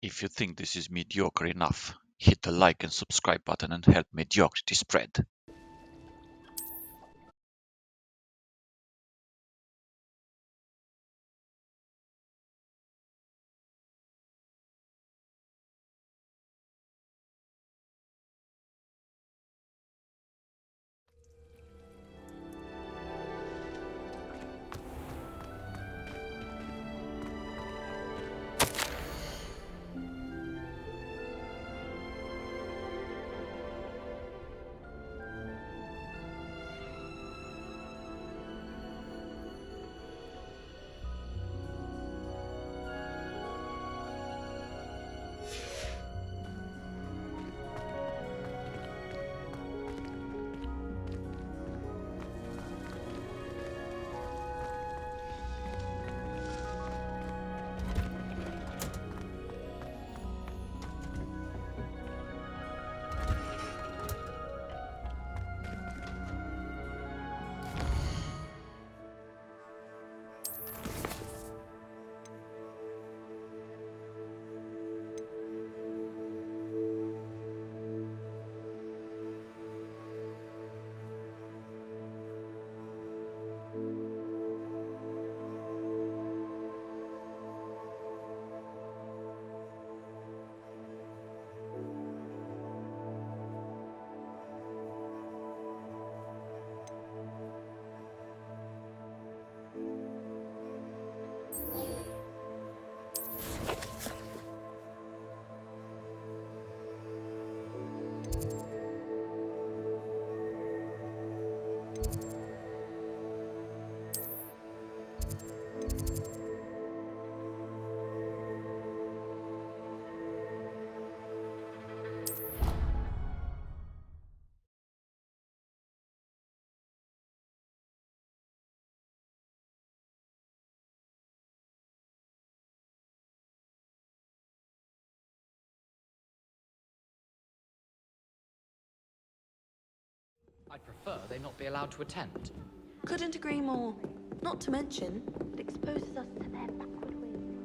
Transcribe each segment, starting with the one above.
If you think this is mediocre enough, hit the like and subscribe button and help mediocrity spread. I'd prefer they not be allowed to attend. Couldn't agree more. Not to mention, it exposes us to their backward ways.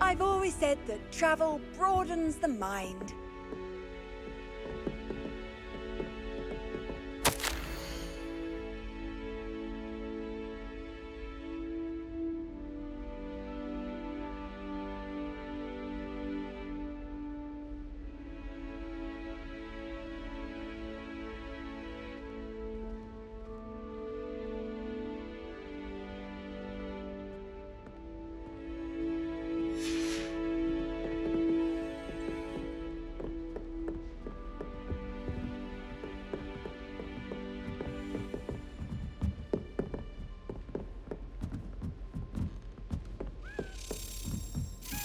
I've always said that travel broadens the mind.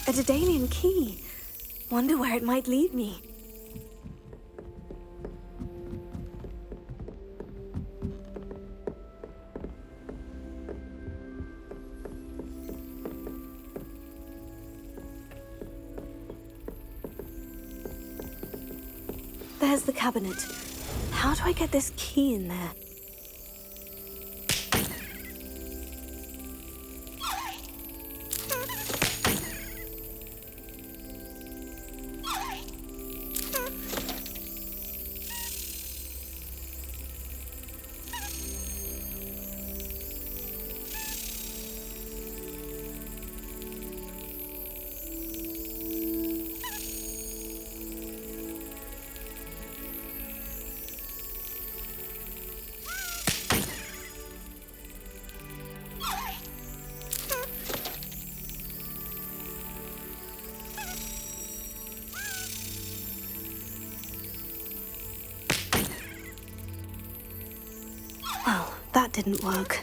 A Daedalian key. Wonder where it might lead me. There's the cabinet. How do I get this key in there? That didn't work.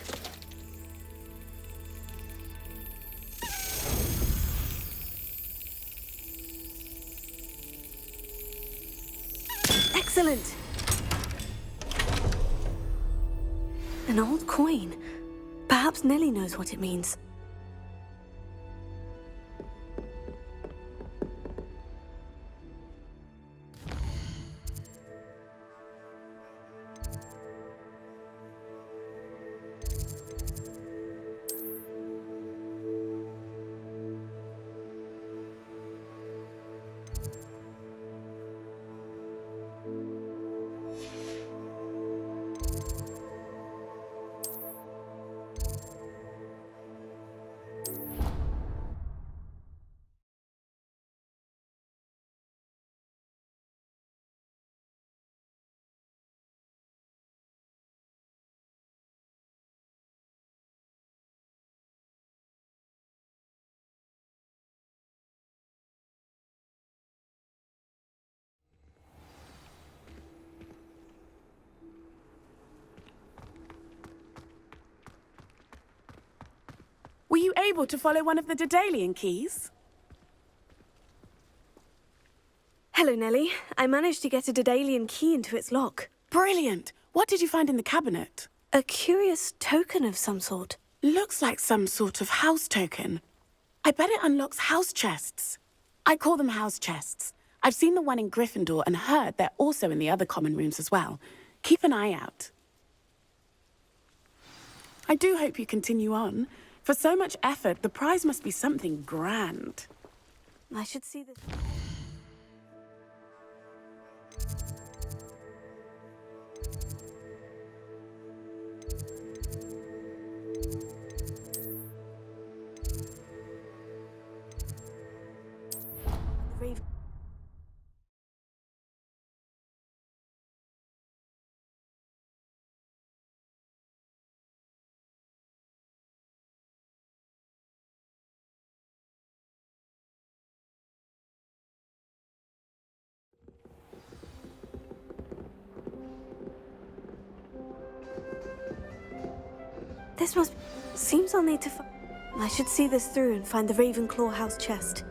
Excellent! An old coin. Perhaps Nellie knows what it means. Were you able to follow one of the Daedalian keys? Hello, Nellie. I managed to get a Daedalian key into its lock. Brilliant! What did you find in the cabinet? A curious token of some sort. Looks like some sort of house token. I bet it unlocks house chests. I call them house chests. I've seen the one in Gryffindor and heard they're also in the other common rooms as well. Keep an eye out. I do hope you continue on. For so much effort, the prize must be something grand. I should see this. Raven. This must... Seems I'll need to I should see this through and find the Ravenclaw house chest.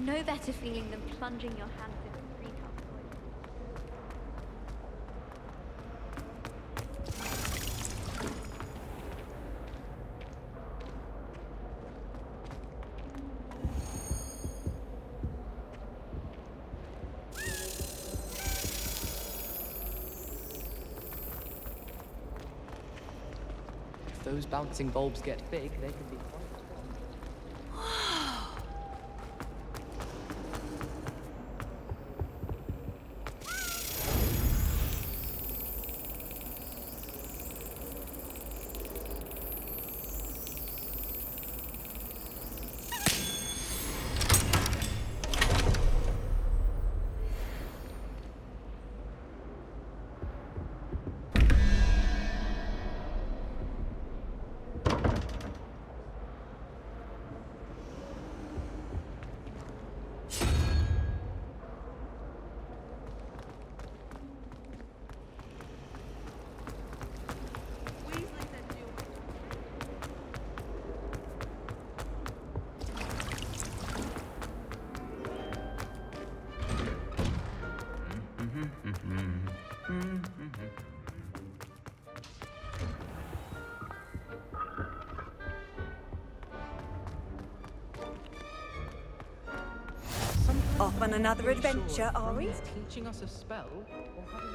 no better feeling than plunging your hands into treetop soil. If those bouncing bulbs get big, they can be quite. Off on another adventure, are we? Merlin's teaching us a spell, or having...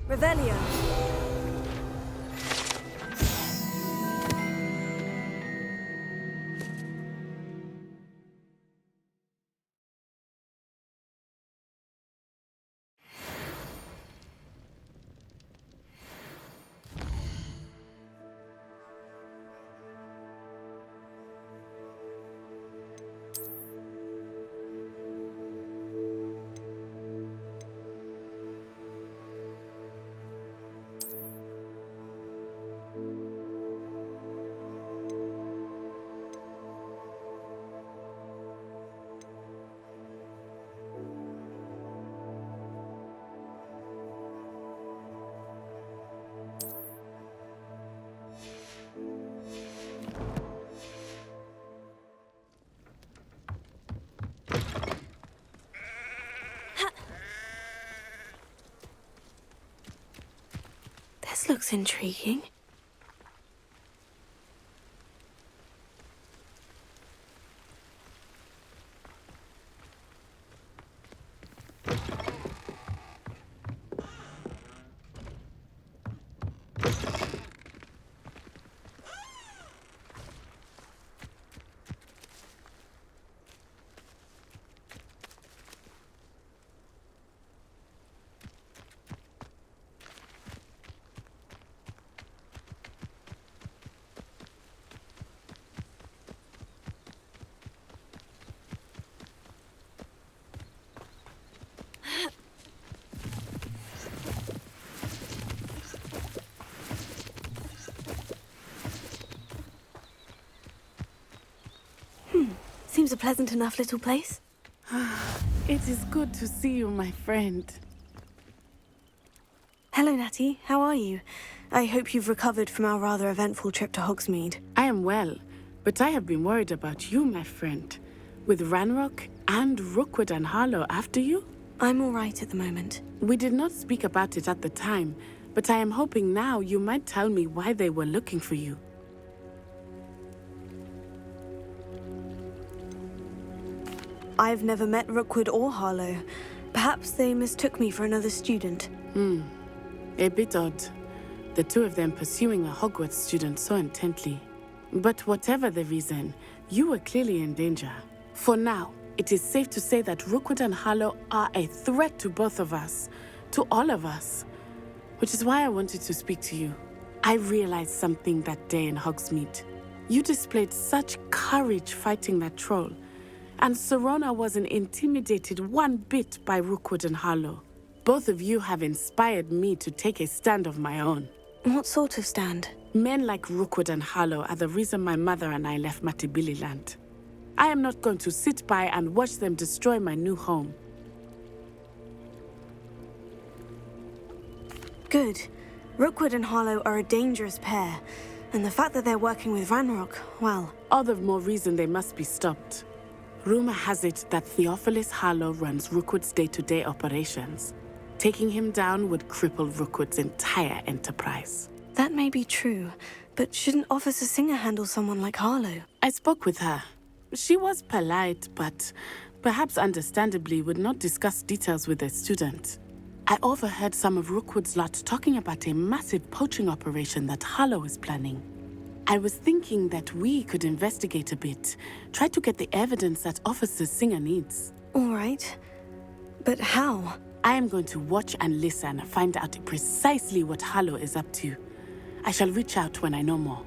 Revelio. This looks intriguing. Seems a pleasant enough little place. It is good to see you, my friend. Hello, Natty. How are you? I hope you've recovered from our rather eventful trip to Hogsmeade. I am well, but I have been worried about you, my friend. With Ranrock and Rookwood and Harlow after you? I'm all right at the moment. We did not speak about it at the time, but I am hoping now you might tell me why they were looking for you. I've never met Rookwood or Harlow. Perhaps they mistook me for another student. A bit odd. The two of them pursuing a Hogwarts student so intently. But whatever the reason, you were clearly in danger. For now, it is safe to say that Rookwood and Harlow are a threat to both of us. To all of us. Which is why I wanted to speak to you. I realized something that day in Hogsmeade. You displayed such courage fighting that troll. And Serona wasn't intimidated one bit by Rookwood and Harlow. Both of you have inspired me to take a stand of my own. What sort of stand? Men like Rookwood and Harlow are the reason my mother and I left Mattibilliland. I am not going to sit by and watch them destroy my new home. Good. Rookwood and Harlow are a dangerous pair. And the fact that they're working with Ranrock, well... All the more reason they must be stopped. Rumor has it that Theophilus Harlow runs Rookwood's day-to-day operations. Taking him down would cripple Rookwood's entire enterprise. That may be true, but shouldn't Officer Singer handle someone like Harlow? I spoke with her. She was polite, but perhaps understandably would not discuss details with a student. I overheard some of Rookwood's lot talking about a massive poaching operation that Harlow is planning. I was thinking that we could investigate a bit, try to get the evidence that Officer Singer needs. All right. But how? I am going to watch and listen, find out precisely what Harlow is up to. I shall reach out when I know more.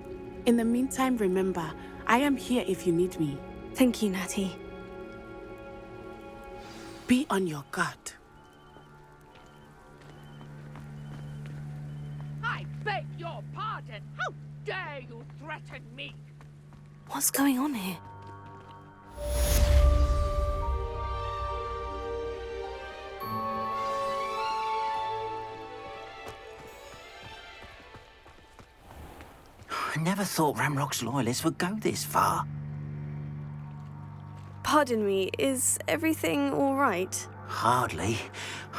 In the meantime, remember, I am here if you need me. Thank you, Natty. Be on your guard. I beg your pardon. How dare you threaten me? What's going on here? I never thought Ramrock's loyalists would go this far. Pardon me, is everything all right? Hardly.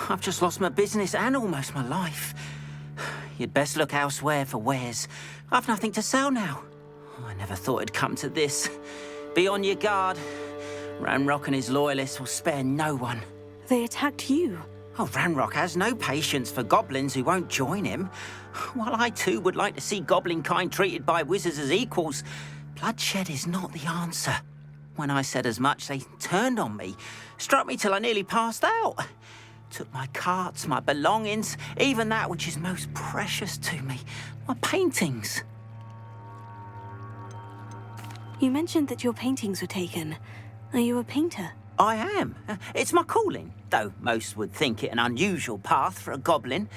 I've just lost my business and almost my life. You'd best look elsewhere for wares. I've nothing to sell now. I never thought it'd come to this. Be on your guard. Ranrock and his loyalists will spare no one. They attacked you. Oh, Ranrock has no patience for goblins who won't join him. While I too would like to see goblin kind treated by wizards as equals, bloodshed is not the answer. When I said as much, they turned on me, struck me till I nearly passed out. Took my carts, my belongings, even that which is most precious to me, my paintings. You mentioned that your paintings were taken. Are you a painter? I am. It's my calling, though most would think it an unusual path for a goblin.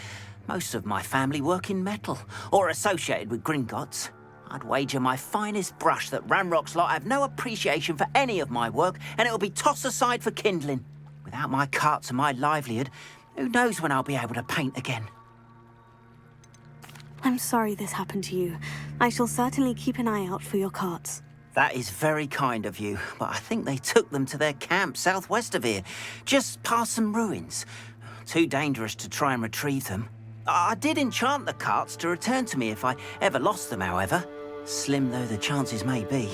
Most of my family work in metal, or associated with Gringotts. I'd wager my finest brush that Ranrock's lot have no appreciation for any of my work, and it'll be tossed aside for kindling. Without my carts and my livelihood, who knows when I'll be able to paint again. I'm sorry this happened to you. I shall certainly keep an eye out for your carts. That is very kind of you, but I think they took them to their camp southwest of here, just past some ruins. Too dangerous to try and retrieve them. I did enchant the carts to return to me if I ever lost them, however. Slim though the chances may be,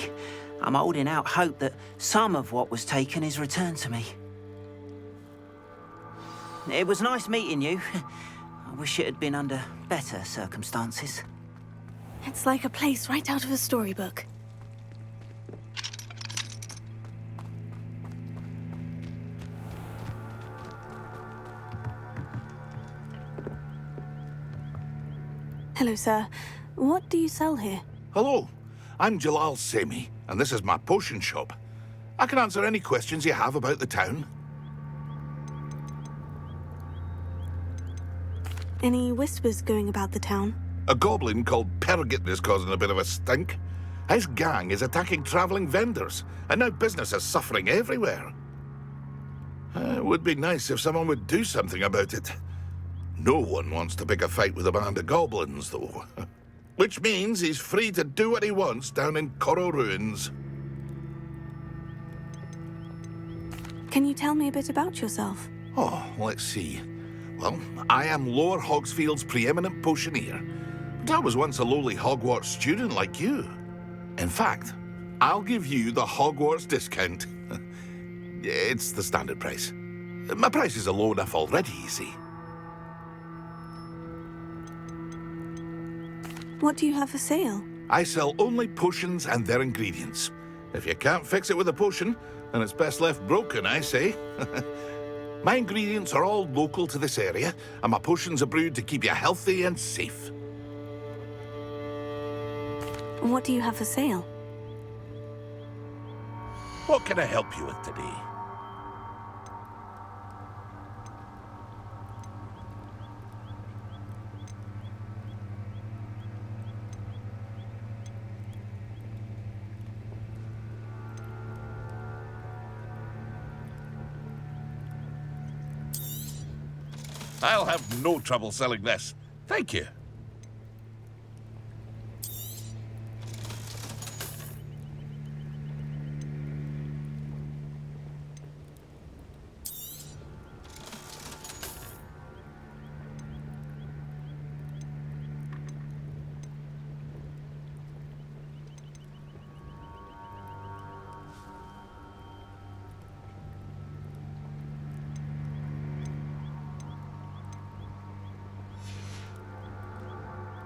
I'm holding out hope that some of what was taken is returned to me. It was nice meeting you. I wish it had been under better circumstances. It's like a place right out of a storybook. Hello, sir. What do you sell here? Hello, I'm Jalal Semi, and this is my potion shop. I can answer any questions you have about the town. Any whispers going about the town? A goblin called Pergit is causing a bit of a stink. His gang is attacking travelling vendors, and now business is suffering everywhere. It would be nice if someone would do something about it. No one wants to pick a fight with a band of goblins, though. Which means he's free to do what he wants down in Coral Ruins. Can you tell me a bit about yourself? Oh, let's see. Well, I am Lower Hogsfield's preeminent potioneer, but I was once a lowly Hogwarts student like you. In fact, I'll give you the Hogwarts discount. It's the standard price. My prices are low enough already, you see. What do you have for sale? I sell only potions and their ingredients. If you can't fix it with a potion, then it's best left broken, I say. My ingredients are all local to this area, and my potions are brewed to keep you healthy and safe. What do you have for sale? What can I help you with today? I'll have no trouble selling this. Thank you.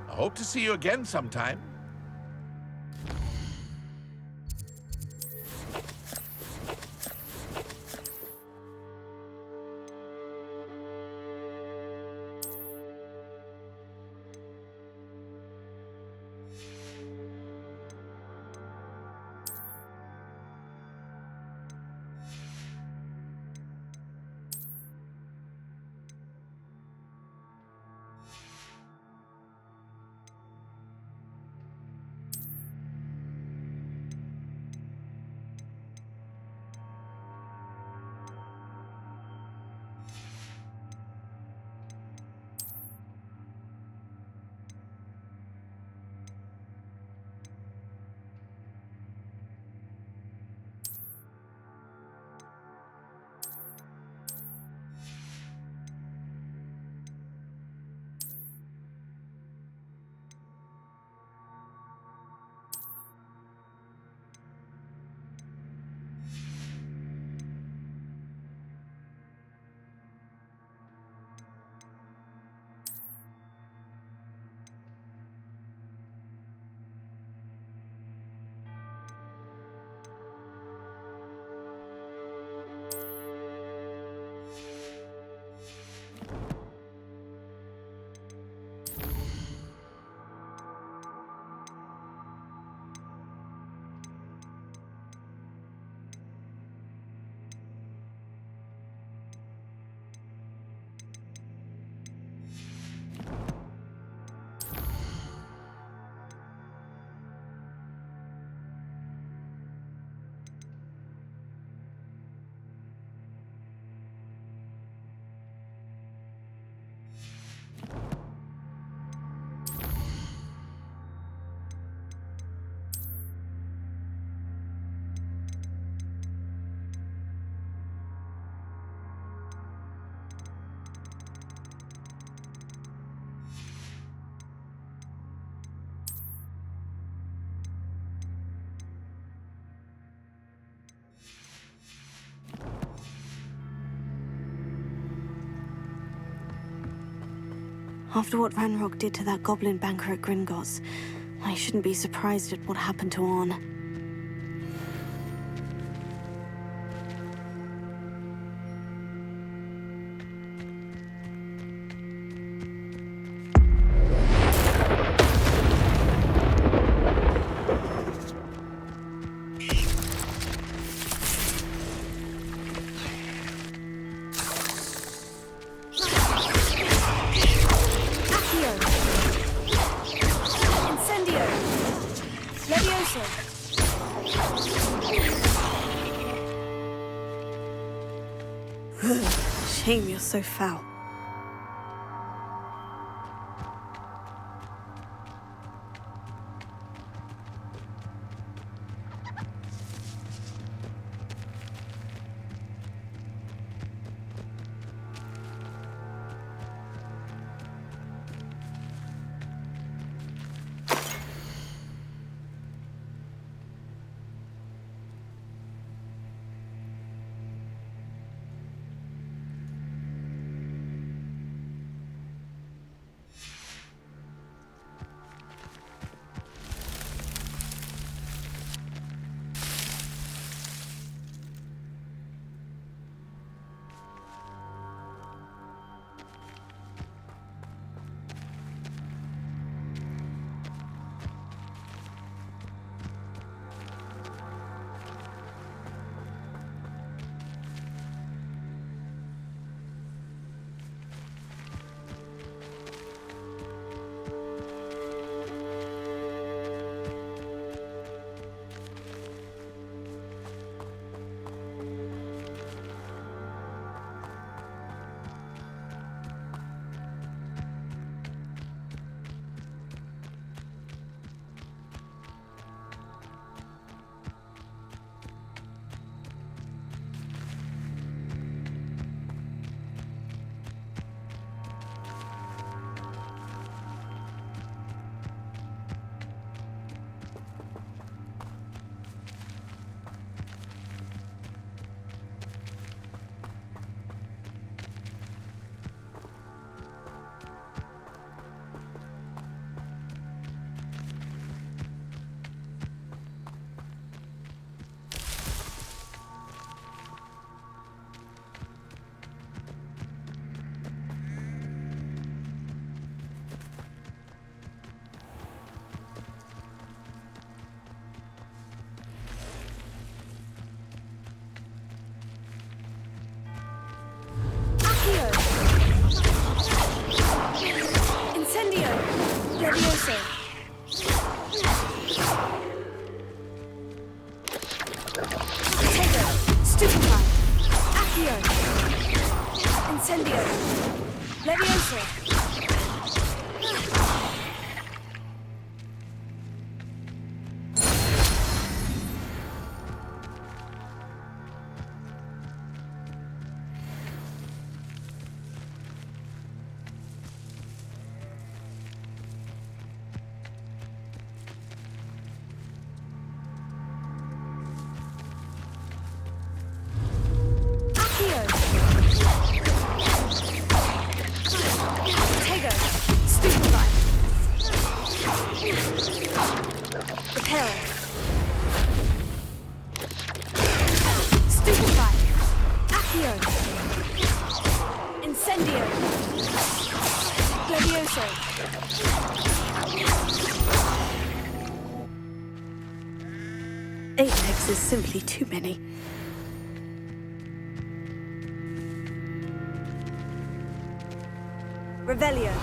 I hope to see you again sometime. After what Ranrock did to that goblin banker at Gringotts, I shouldn't be surprised at what happened to Arn. Shame you're so foul. Is simply too many. Revelio.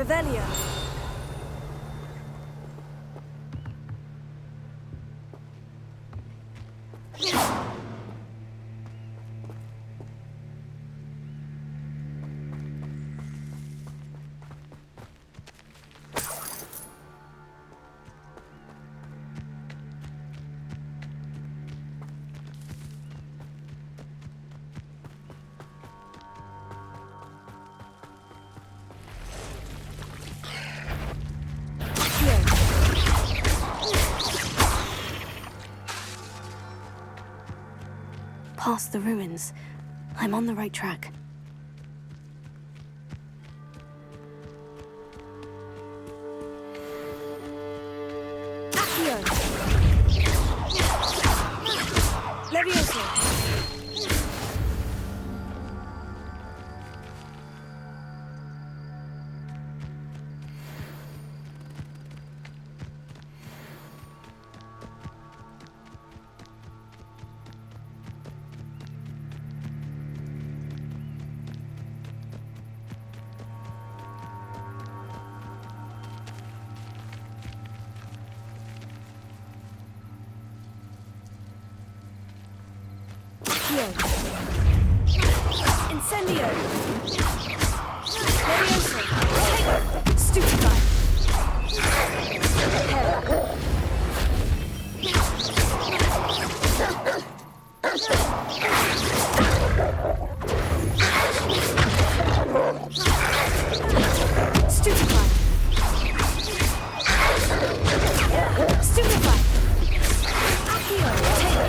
Revelio. Past the ruins. I'm on the right track. Accio. Levioso. Incendio! Levioso! Stupefy! Stupefy! Stupefy! Accio! Tamer!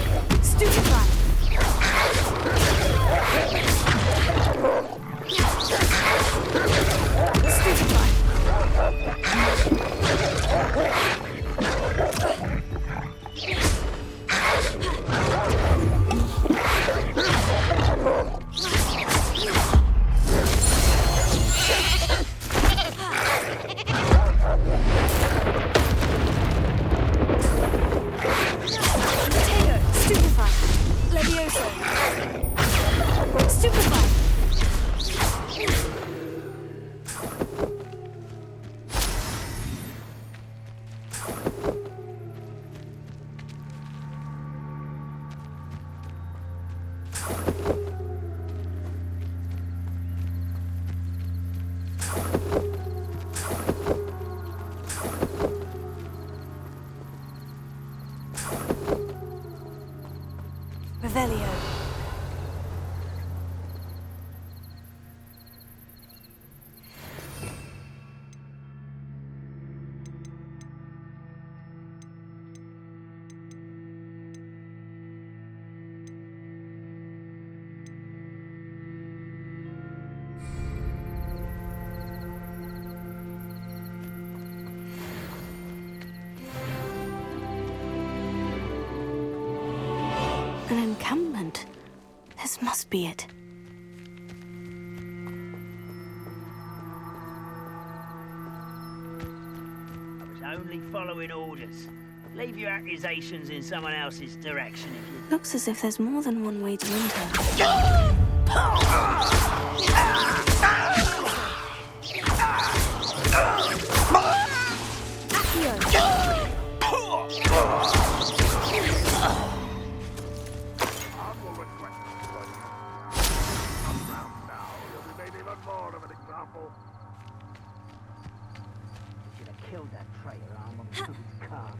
Stupefy! Revelio. An encampment. This must be it. I was only following orders. Leave your accusations in someone else's direction if you... Looks as if there's more than one way to enter. Killed that traitor arm on the cards.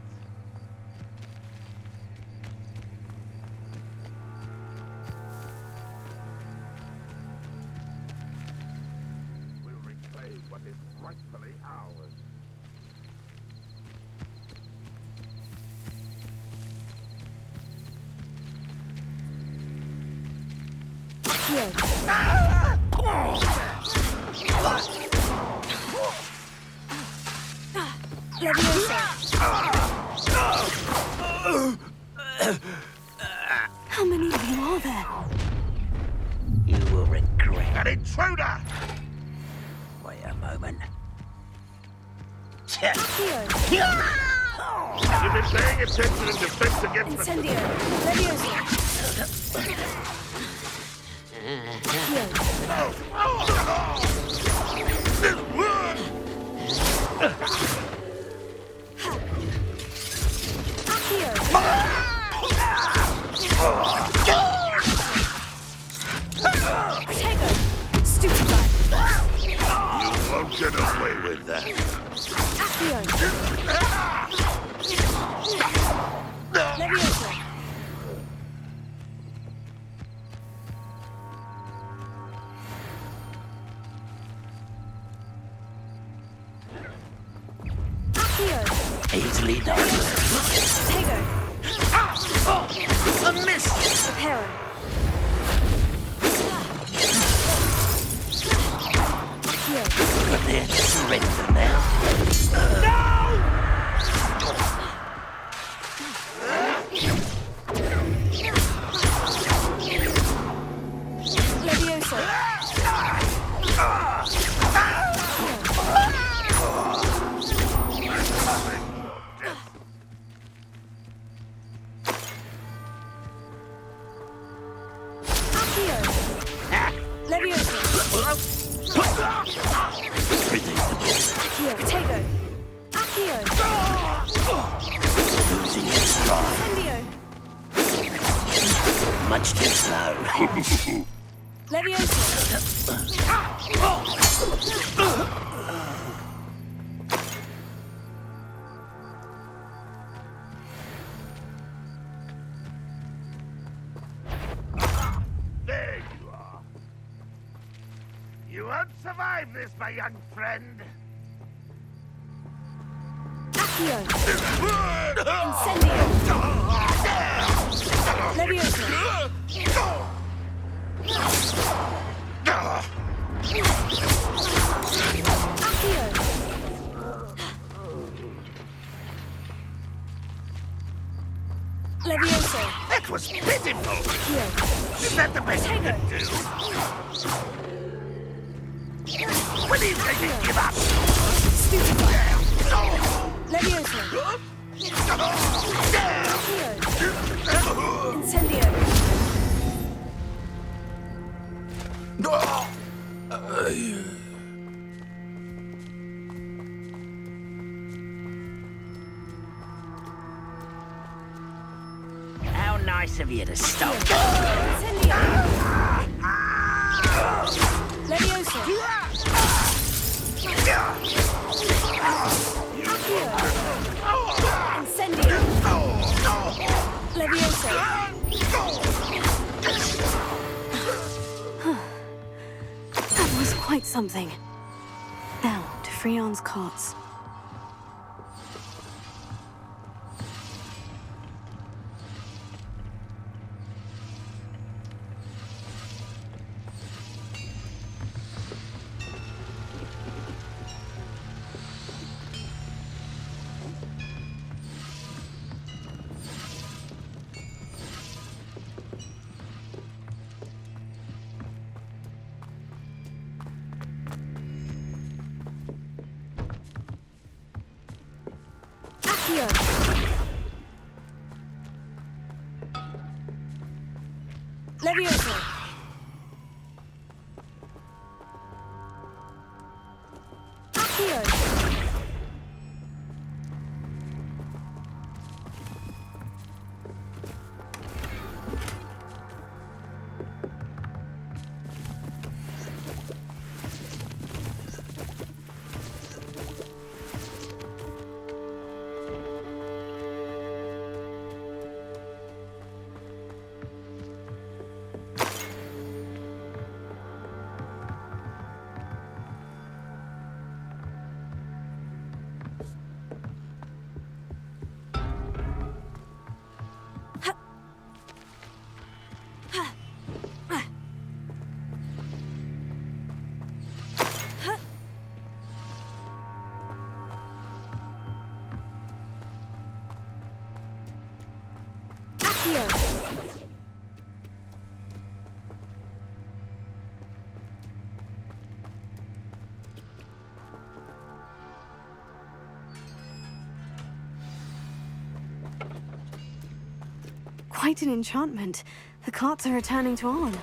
We'll reclaim what is rightfully ours. How many of you are there? You will regret. An intruder! Wait a moment. You've been paying attention in defense against Incendio! Levioso! You won't get away with that. Easily done. A miss! Prepare to surrender now. Losing its stride. Much too slow. There you are. You won't survive this, my young friend. That was pitiful. Is that the best you can do? When are you going to give up? How nice of you to stop. That was quite something. Now, to Freon's carts. Quite an enchantment. The carts are returning to Arn.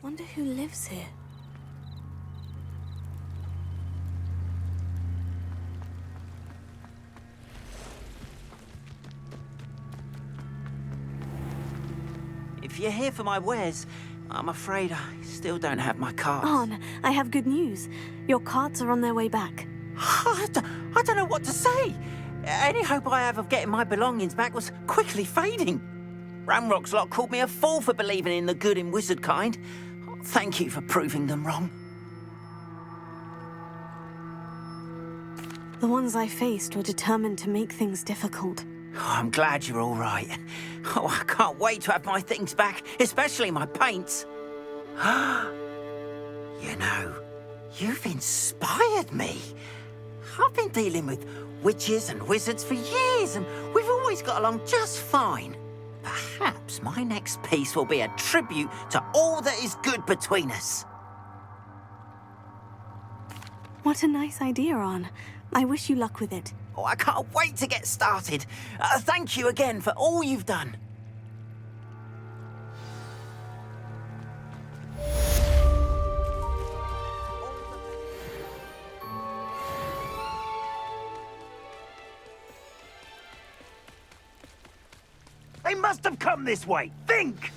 Wonder who lives here. If you're here for my wares, I'm afraid I still don't have my cards. Arn, I have good news. Your carts are on their way back. I don't know what to say. Any hope I have of getting my belongings back was quickly fading. Ramrock's lot called me a fool for believing in the good in wizard kind. Thank you for proving them wrong. The ones I faced were determined to make things difficult. Oh, I'm glad you're all right. Oh, I can't wait to have my things back, especially my paints. You know, you've inspired me. I've been dealing with witches and wizards for years, and we've always got along just fine. Perhaps my next piece will be a tribute to all that is good between us. What a nice idea, Arn. I wish you luck with it. Oh, I can't wait to get started. Thank you again for all you've done. They must have come this way. Think!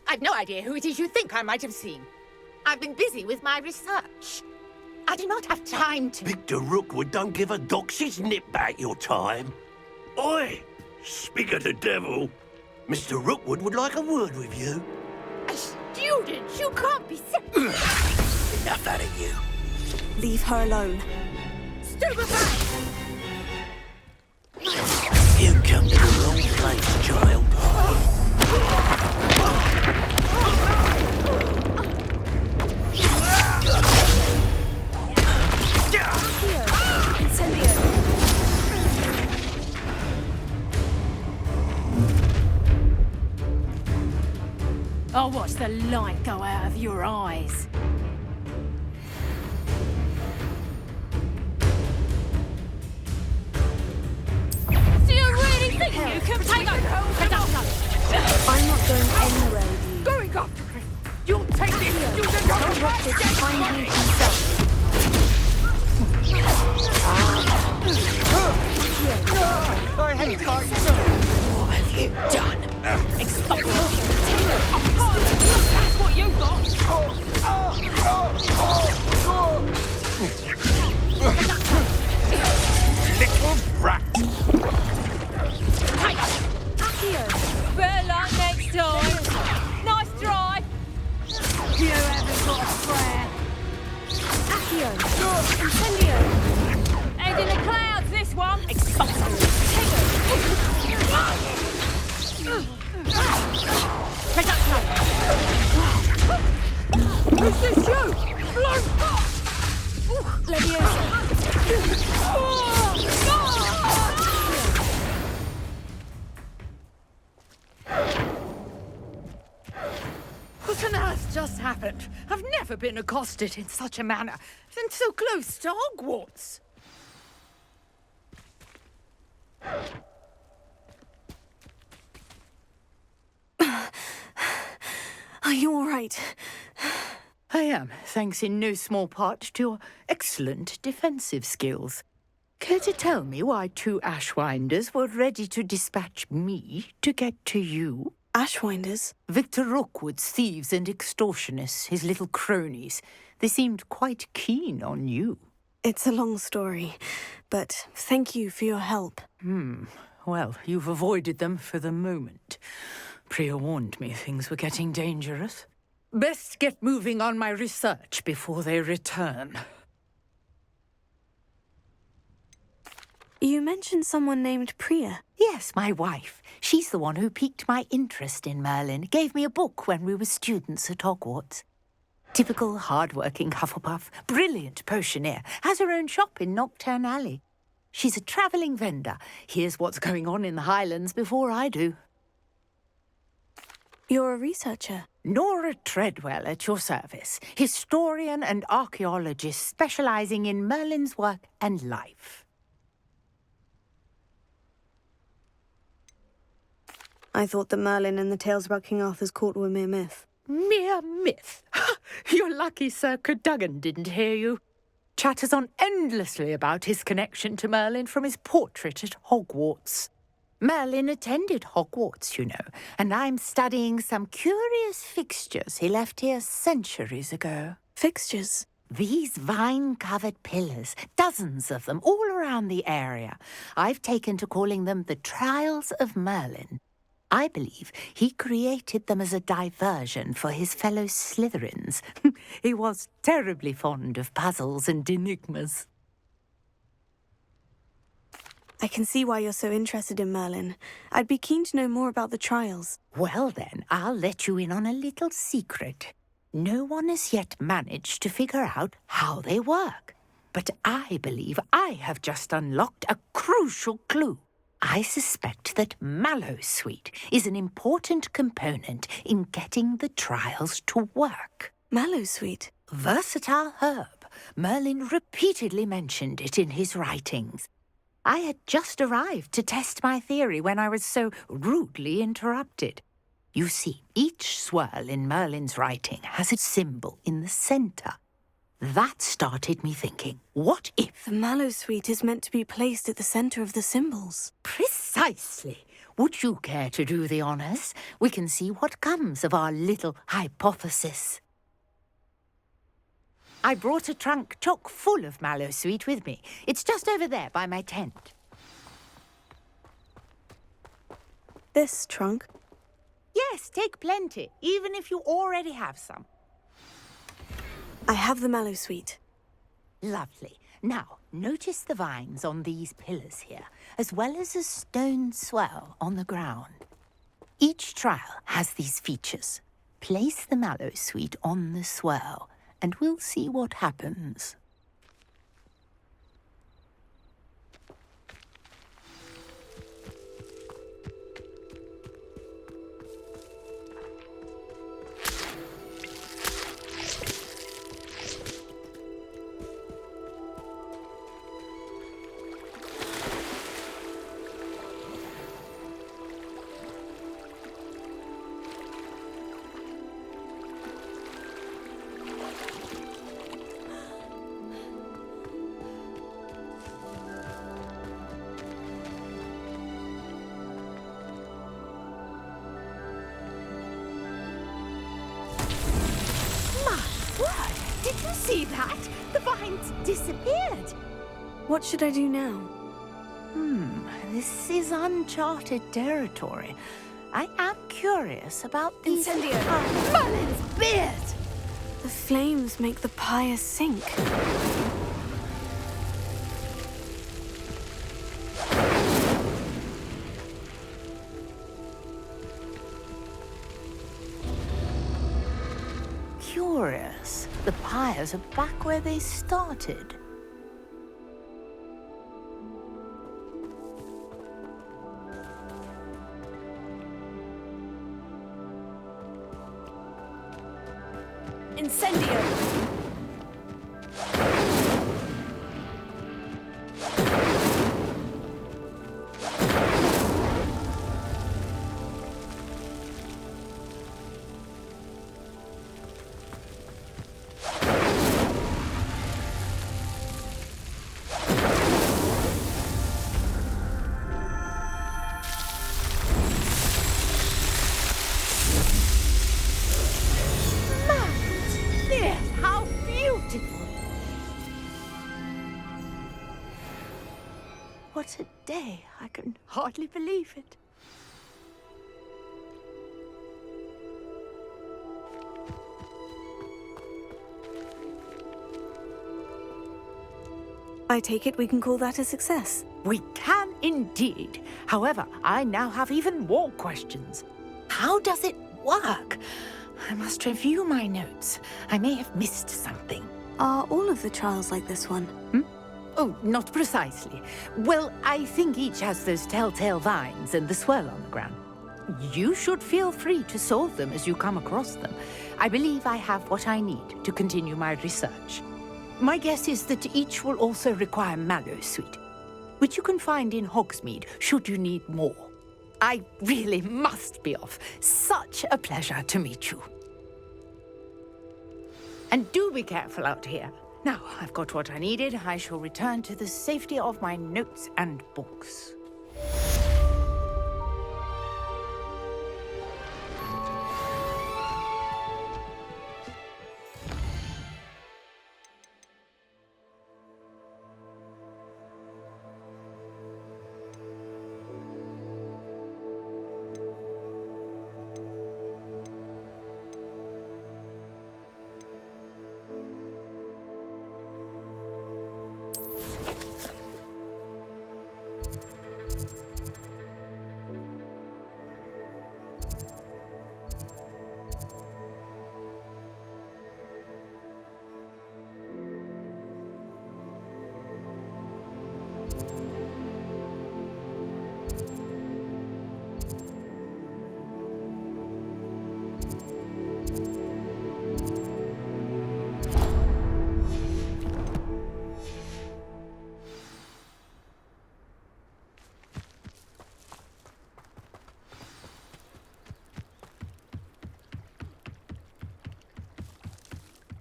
I've no idea who it is you think I might have seen. I've been busy with my research. I do not have time to... Victor Rookwood don't give a doxy's nip back your time. Oi! Speak of the devil. Mr. Rookwood would like a word with you. A student? You can't be... Enough out of you. Leave her alone. Stupefy! You come to the wrong place, child. I'll watch the light go out of your eyes. Do you really think you can take over? I'm not going anywhere with you. Going after him! You'll take this! You'll take Hogwarts is find me himself. I hate guys! What have you done? Expose That's what you got! Little brat. Hey! Accio! Better luck next time. Nice try. You haven't got a prayer. Accio! Incendio! Head in the clouds, this one. Is this you? What on earth just happened? I've never been accosted in such a manner, and so close to Hogwarts. Are you all right? I am, thanks in no small part to your excellent defensive skills. Care to tell me why two Ashwinders were ready to dispatch me to get to you? Ashwinders? Victor Rookwood's thieves and extortionists, his little cronies. They seemed quite keen on you. It's a long story, but thank you for your help. Well, you've avoided them for the moment. Priya warned me things were getting dangerous. Best get moving on my research before they return. You mentioned someone named Priya. Yes, my wife. She's the one who piqued my interest in Merlin. Gave me a book when we were students at Hogwarts. Typical hard-working Hufflepuff, brilliant potioneer, has her own shop in Knockturn Alley. She's a travelling vendor. Hears what's going on in the Highlands before I do. You're a researcher. Nora Treadwell at your service, historian and archaeologist specialising in Merlin's work and life. I thought that Merlin and the tales about King Arthur's court were mere myth. mere myth. You're lucky Sir Cadogan didn't hear you. Chatters on endlessly about his connection to Merlin from his portrait at Hogwarts. Merlin attended Hogwarts, you know, and I'm studying some curious fixtures he left here centuries ago. Fixtures? These vine-covered pillars, dozens of them, all around the area. I've taken to calling them the Trials of Merlin. I believe he created them as a diversion for his fellow Slytherins. He was terribly fond of puzzles and enigmas. I can see why you're so interested in Merlin. I'd be keen to know more about the trials. Well then, I'll let you in on a little secret. No one has yet managed to figure out how they work. But I believe I have just unlocked a crucial clue. I suspect that mallowsweet is an important component in getting the trials to work. Mallowsweet? Versatile herb. Merlin repeatedly mentioned it in his writings. I had just arrived to test my theory when I was so rudely interrupted. You see, each swirl in Merlin's writing has a symbol in the centre. That started me thinking, what if... The mallowsweet is meant to be placed at the centre of the symbols. Precisely. Would you care to do the honours? We can see what comes of our little hypothesis. I brought a trunk chock full of mallowsweet with me. It's just over there by my tent. This trunk? Yes, take plenty, even if you already have some. I have the mallowsweet. Lovely. Now, notice the vines on these pillars here, as well as a stone swell on the ground. Each trial has these features. Place the mallowsweet on the swell, and we'll see what happens. Did you see that? The vines disappeared. What should I do now? This is uncharted territory. I am curious about the... Incendio! Merlin's beard! The flames make the pyre sink. Curious. The pyres are back where they started. Incendio! What a day. I can hardly believe it. I take it we can call that a success. We can indeed. However, I now have even more questions. How does it work? I must review my notes. I may have missed something. Are all of the trials like this one? Oh, not precisely. Well, I think each has those telltale vines and the swirl on the ground. You should feel free to solve them as you come across them. I believe I have what I need to continue my research. My guess is that each will also require mallowsweet, which you can find in Hogsmeade should you need more. I really must be off. Such a pleasure to meet you. And do be careful out here. Now, I've got what I needed. I shall return to the safety of my notes and books.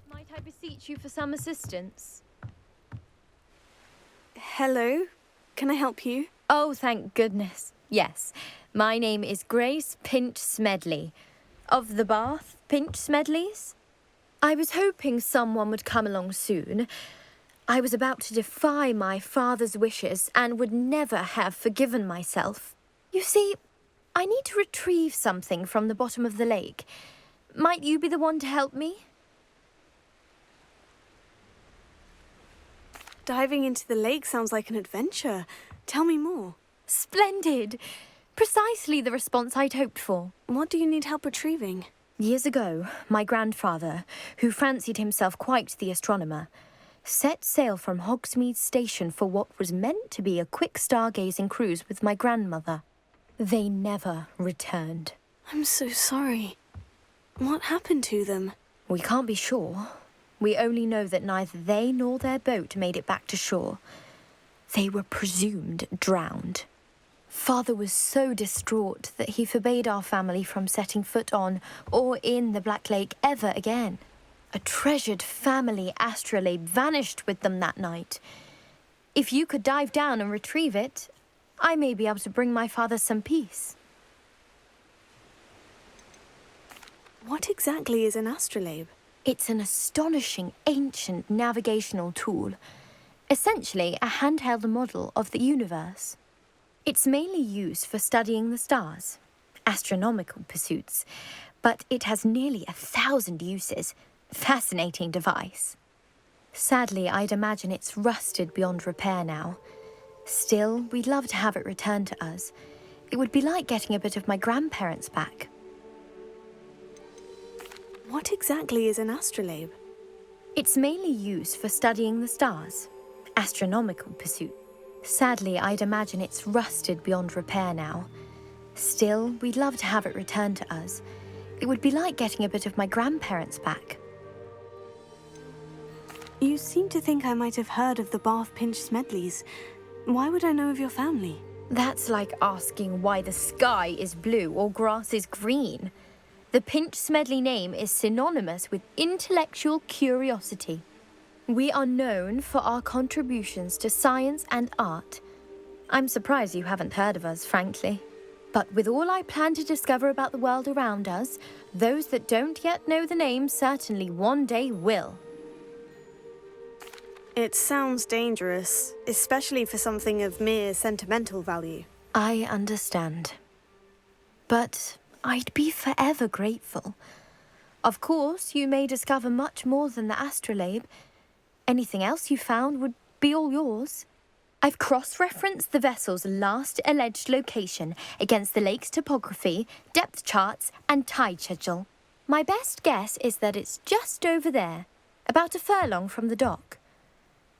Might I beseech you for some assistance? Hello? Can I help you? Oh, thank goodness. Yes. My name is Grace Pinch Smedley. Of the Bath Pinch Smedleys? I was hoping someone would come along soon. I was about to defy my father's wishes and would never have forgiven myself. You see, I need to retrieve something from the bottom of the lake. Might you be the one to help me? Diving into the lake sounds like an adventure. Tell me more. Splendid! Precisely the response I'd hoped for. What do you need help retrieving? Years ago, my grandfather, who fancied himself quite the astronomer, set sail from Hogsmeade Station for what was meant to be a quick stargazing cruise with my grandmother. They never returned. I'm so sorry. What happened to them? We can't be sure. We only know that neither they nor their boat made it back to shore. They were presumed drowned. Father was so distraught that he forbade our family from setting foot on or in the Black Lake ever again. A treasured family astrolabe vanished with them that night. If you could dive down and retrieve it, I may be able to bring my father some peace. What exactly is an astrolabe? It's an astonishing ancient navigational tool, essentially a handheld model of the universe. It's mainly used for studying the stars, astronomical pursuits, but it has nearly 1,000 uses. Fascinating device. Sadly, I'd imagine it's rusted beyond repair now. Still, we'd love to have it returned to us. It would be like getting a bit of my grandparents back. What exactly is an astrolabe? It's mainly used for studying the stars, astronomical pursuit. Sadly, I'd imagine it's rusted beyond repair now. Still, we'd love to have it returned to us. It would be like getting a bit of my grandparents back. You seem to think I might have heard of the Bath Pinch Smedleys. Why would I know of your family? That's like asking why the sky is blue or grass is green. The Pinch Smedley name is synonymous with intellectual curiosity. We are known for our contributions to science and art. I'm surprised you haven't heard of us, frankly. But with all I plan to discover about the world around us, those that don't yet know the name certainly one day will. It sounds dangerous, especially for something of mere sentimental value. I understand. But I'd be forever grateful. Of course, you may discover much more than the astrolabe. Anything else you found would be all yours. I've cross-referenced the vessel's last alleged location against the lake's topography, depth charts, and tide schedule. My best guess is that it's just over there, about a furlong from the dock.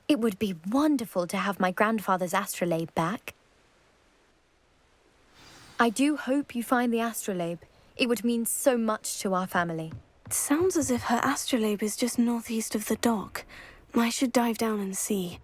It would be wonderful to have my grandfather's astrolabe back. I do hope you find the astrolabe. It would mean so much to our family. It sounds as if her astrolabe is just northeast of the dock. I should dive down and see.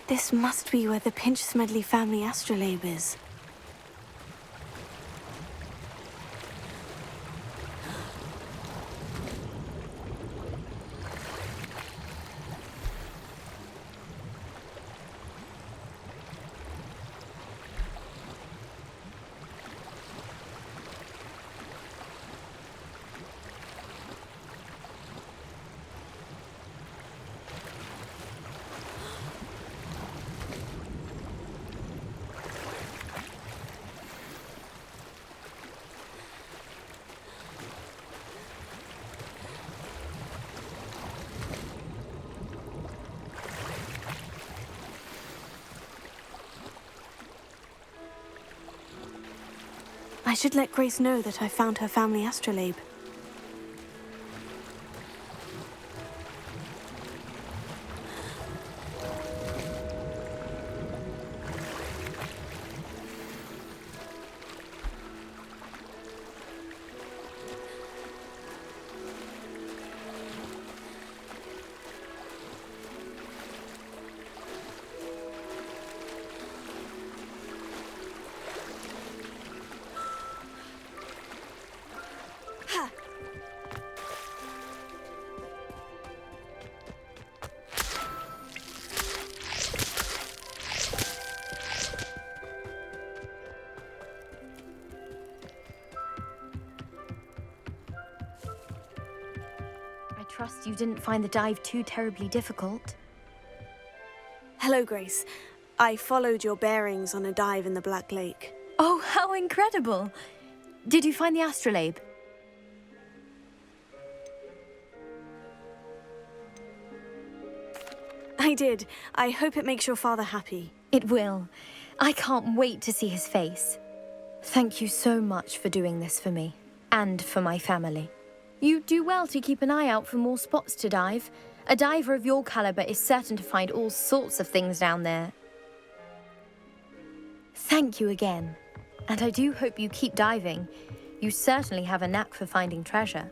This must be where the Pinch-Smedley family astrolabe is. I should let Grace know that I found her family astrolabe. I trust you didn't find the dive too terribly difficult. Hello, Grace. I followed your bearings on a dive in the Black Lake. Oh, how incredible! Did you find the astrolabe? I did. I hope it makes your father happy. It will. I can't wait to see his face. Thank you so much for doing this for me, and for my family. You do well to keep an eye out for more spots to dive. A diver of your caliber is certain to find all sorts of things down there. Thank you again. And I do hope you keep diving. You certainly have a knack for finding treasure.